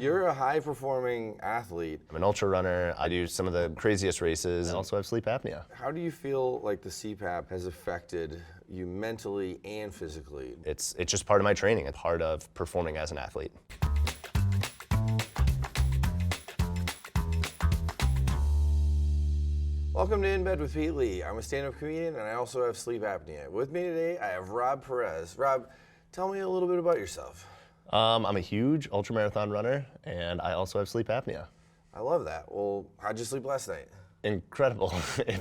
You're a high-performing athlete. I'm an ultra runner. I do some of the craziest races. I also have sleep apnea. How do you feel like the CPAP has affected you mentally and physically? It's just part of my training. It's part of performing as an athlete. Welcome to In Bed with Pete Lee. I'm a stand-up comedian and I also have sleep apnea. With me today, I have Rob Perez. Rob, tell me a little bit about yourself. I'm a huge ultramarathon runner and I also have sleep apnea. I love that. Well, how'd you sleep last night? Incredible.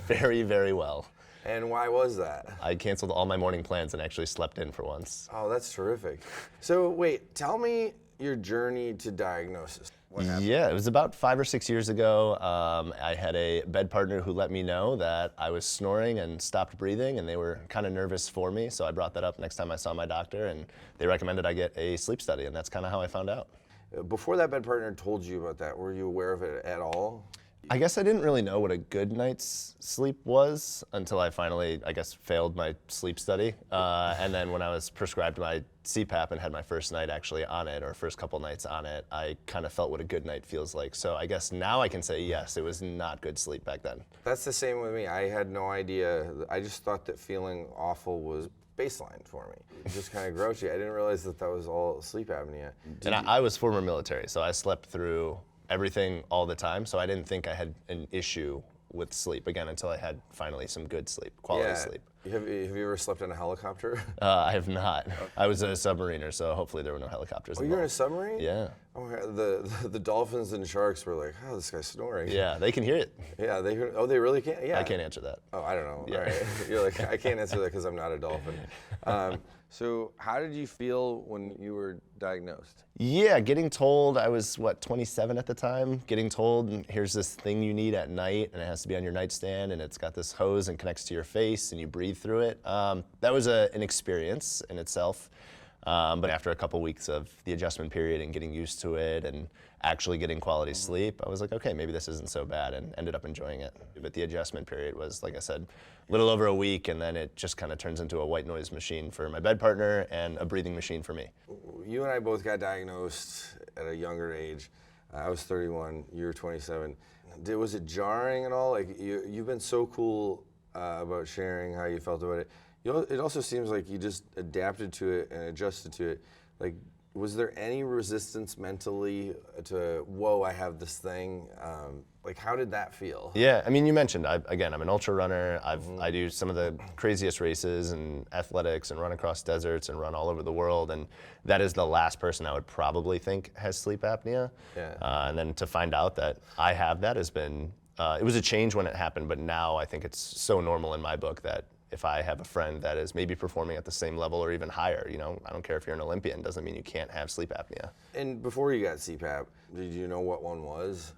Very, very well. And why was that? I canceled all my morning plans and actually slept in for once. Oh, that's terrific. So wait, tell me your journey to diagnosis. What happened? Yeah, it was about 5 or 6 years ago. I had a bed partner who let me know that I was snoring and stopped breathing, and they were kind of nervous for me, so I brought that up next time I saw my doctor, and they recommended I get a sleep study, and that's kind of how I found out. Before that bed partner told you about that, were you aware of it at all? I guess I didn't really know what a good night's sleep was until I finally, failed my sleep study. And then when I was prescribed my CPAP and had my first night actually on it, or first couple nights on it, I kind of felt what a good night feels like. So I guess now I can say yes, it was not good sleep back then. That's the same with me. I had no idea. I just thought that feeling awful was baseline for me. It just kind of grouchy. I didn't realize that that was all sleep apnea. And I was former military, so I slept through everything all the time, so I didn't think I had an issue with sleep again until I had finally some good sleep, quality sleep. Have you ever slept in a helicopter? I have not. I was a submariner, so hopefully there were no helicopters Oh, involved. you're in a submarine? Yeah. Oh, the dolphins and sharks were like, oh, this guy's snoring. Yeah, they can hear it. Yeah, they really can? Yeah. I can't answer that. Oh, I don't know. Yeah. All right. You're like, I can't answer that because I'm not a dolphin. So how did you feel when you were diagnosed? Yeah, getting told, I was, 27 at the time, getting told, here's this thing you need at night, and it has to be on your nightstand, and it's got this hose and connects to your face, and you breathe through it. That was an experience in itself. But after a couple weeks of the adjustment period and getting used to it and actually getting quality sleep, I was like, okay, maybe this isn't so bad, and ended up enjoying it. But the adjustment period was, like I said, a little over a week, and then it just kind of turns into a white noise machine for my bed partner and a breathing machine for me. You and I both got diagnosed at a younger age. I was 31, you were 27. Was it jarring at all? Like, you've been so cool about sharing how you felt about it. It also seems like you just adapted to it and adjusted to it. Like, was there any resistance mentally to, whoa, I have this thing? Like, how did that feel? Yeah, I mean, you mentioned, I'm an ultra runner. I do some of the craziest races and athletics and run across deserts and run all over the world. And that is the last person I would probably think has sleep apnea. Yeah. And then to find out that I have that has been, it was a change when it happened, but now I think it's so normal in my book that if I have a friend that is maybe performing at the same level or even higher, I don't care if you're an Olympian, doesn't mean you can't have sleep apnea. And before you got CPAP, did you know what one was?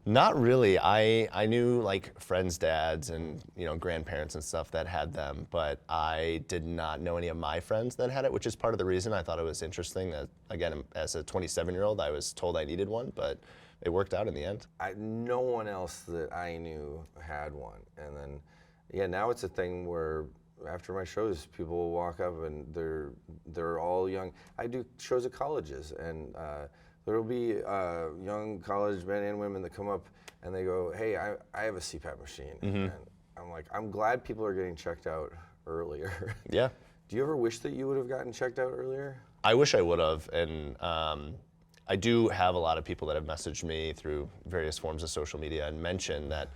Not really. I knew like friends' dads and grandparents and stuff that had them, but I did not know any of my friends that had it, which is part of the reason I thought it was interesting that, again, as a 27-year-old, I was told I needed one, but it worked out in the end. No one else that I knew had one, and then now it's a thing where after my shows, people will walk up and they're all young. I do shows at colleges, and there will be young college men and women that come up and they go, hey, I have a CPAP machine. Mm-hmm. And I'm like, I'm glad people are getting checked out earlier. Yeah. Do you ever wish that you would have gotten checked out earlier? I wish I would have, and I do have a lot of people that have messaged me through various forms of social media and mentioned that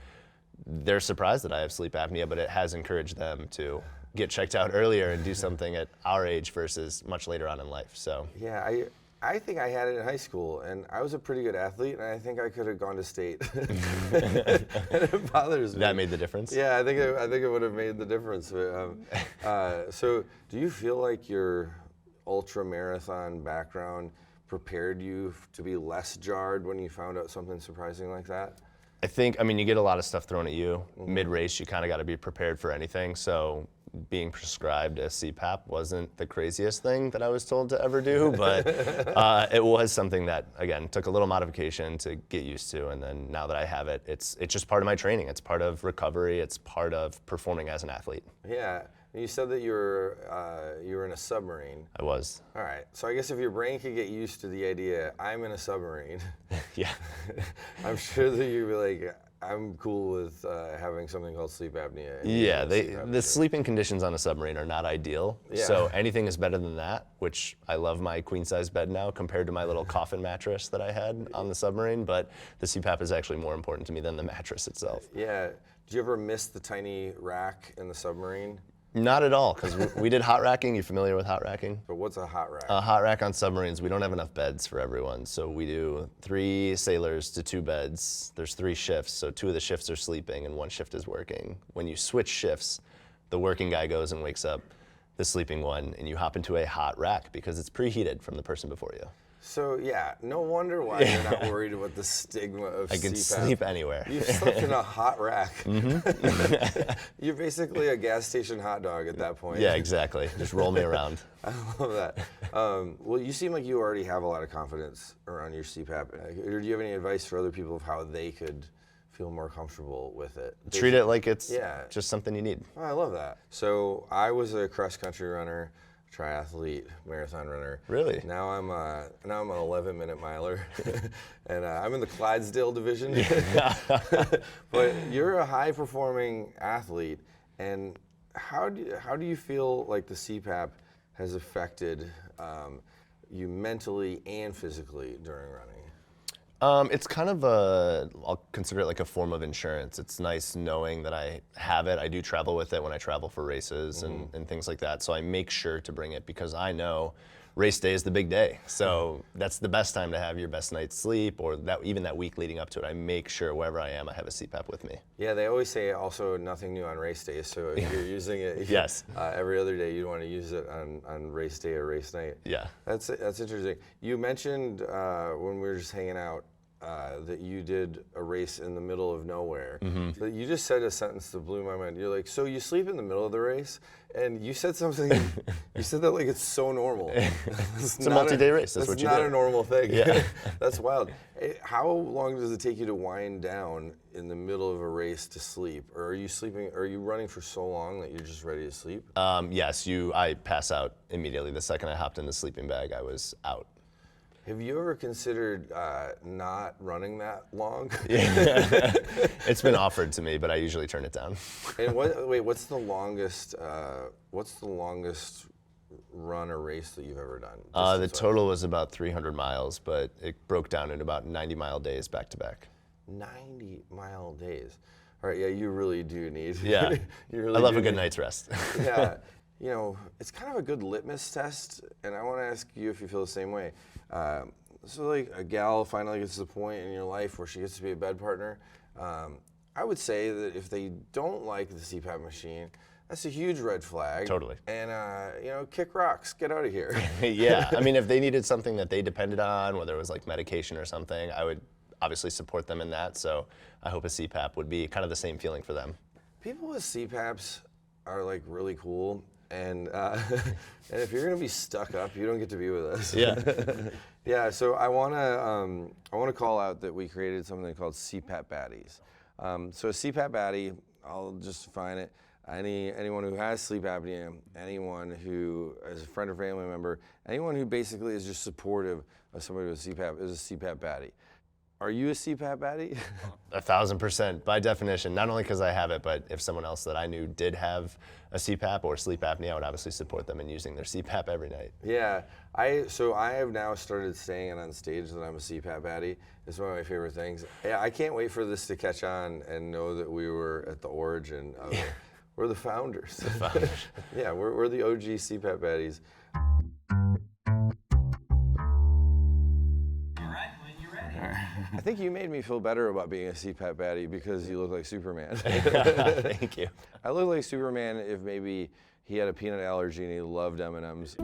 they're surprised that I have sleep apnea, but it has encouraged them to get checked out earlier and do something at our age versus much later on in life. So yeah, I think I had it in high school, and I was a pretty good athlete, and I think I could have gone to state. And it bothers me. That made the difference? Yeah, I think it would have made the difference. So do you feel like your ultra marathon background prepared you to be less jarred when you found out something surprising like that? I think, you get a lot of stuff thrown at you. Mm-hmm. Mid-race, you kind of got to be prepared for anything. So being prescribed a CPAP wasn't the craziest thing that I was told to ever do, but it was something that, again, took a little modification to get used to. And then now that I have it, it's just part of my training. It's part of recovery. It's part of performing as an athlete. Yeah. And you said that you were in a submarine. I was. All right. So I guess if your brain could get used to the idea, I'm in a submarine, Yeah. I'm sure that you'd be like, I'm cool with having something called sleep apnea. and Yeah, using a CPAP the machine. sleeping conditions on a submarine are not ideal. Yeah. So anything is better than that, which I love my queen size bed now compared to my little coffin mattress that I had on the submarine. But the CPAP is actually more important to me than the mattress itself. Yeah. Did you ever miss the tiny rack in the submarine? Not at all, because we did hot racking. You familiar with hot racking? But what's a hot rack? A hot rack on submarines, we don't have enough beds for everyone. So we do 3 sailors to 2 beds. There's 3 shifts, so 2 of the shifts are sleeping and 1 shift is working. When you switch shifts, the working guy goes and wakes up the sleeping one, and you hop into a hot rack because it's preheated from the person before you. So yeah, no wonder why you're not worried about the stigma of I can CPAP. sleep anywhere. You slept in a hot rack. Mm-hmm. You're basically a gas station hot dog at that point. Yeah, exactly. Just roll me around. I love that. Well, you seem like you already have a lot of confidence around your CPAP. Or do you have any advice for other people of how they could feel more comfortable with it? Treat it like it's Yeah. just something you need. Oh, I love that. So I was a cross-country runner, triathlete, marathon runner. Really? Now I'm an 11-minute miler, and I'm in the Clydesdale division. But you're a high-performing athlete, and how do you feel like the CPAP has affected you mentally and physically during running? It's kind of I'll consider it like a form of insurance. It's nice knowing that I have it. I do travel with it when I travel for races and things like that. So I make sure to bring it because I know race day is the big day. So that's the best time to have your best night's sleep, or even that week leading up to it. I make sure wherever I am, I have a CPAP with me. Yeah, they always say also nothing new on race day. So if you're using it Yes. Every other day, you'd want to use it on race day or race night. Yeah. That's interesting. You mentioned when we were just hanging out that you did a race in the middle of nowhere. Mm-hmm. But you just said a sentence that blew my mind. You're like, so you sleep in the middle of the race? And you said something, you said that like it's so normal. It's a multi-day race. That's what you not do. a normal thing. Yeah. That's wild. How long does it take you to wind down in the middle of a race to sleep? Or are you sleeping, are you running for so long that you're just ready to sleep? Yes, I pass out immediately. The second I hopped in the sleeping bag, I was out. Have you ever considered not running that long? Yeah. It's been offered to me, but I usually turn it down. And what's the longest run or race that you've ever done? The total was about 300 miles, but it broke down in about 90-mile days back to back. 90-mile days. All right, yeah, you really do need. Yeah, you really I love do a good need- night's rest. Yeah, you know, it's kind of a good litmus test, and I want to ask you if you feel the same way. So like a gal finally gets to the point in your life where she gets to be a bed partner. I would say that if they don't like the CPAP machine, that's a huge red flag. Totally. And you know, kick rocks, get out of here. Yeah, I mean, if they needed something that they depended on, whether it was like medication or something, I would obviously support them in that. So I hope a CPAP would be kind of the same feeling for them. People with CPAPs are like really cool, and and if you're gonna be stuck up, you don't get to be with us. Yeah. Yeah. So I wanna call out that we created something called CPAP baddies. So a CPAP baddie, I'll just define it. Anyone who has sleep apnea, anyone who is a friend or family member, anyone who basically is just supportive of somebody with CPAP is a CPAP baddie. Are you a CPAP baddie? 1,000% by definition, not only because I have it, but if someone else that I knew did have a CPAP or sleep apnea, I would obviously support them in using their CPAP every night. Yeah, so I have now started saying it on stage that I'm a CPAP baddie. It's one of my favorite things. Yeah, I can't wait for this to catch on and know that we were at the origin of it. We're the founders. Yeah, we're the OG CPAP baddies. I think you made me feel better about being a CPAP baddie because you look like Superman. Thank you. I look like Superman if maybe he had a peanut allergy and he loved M&Ms.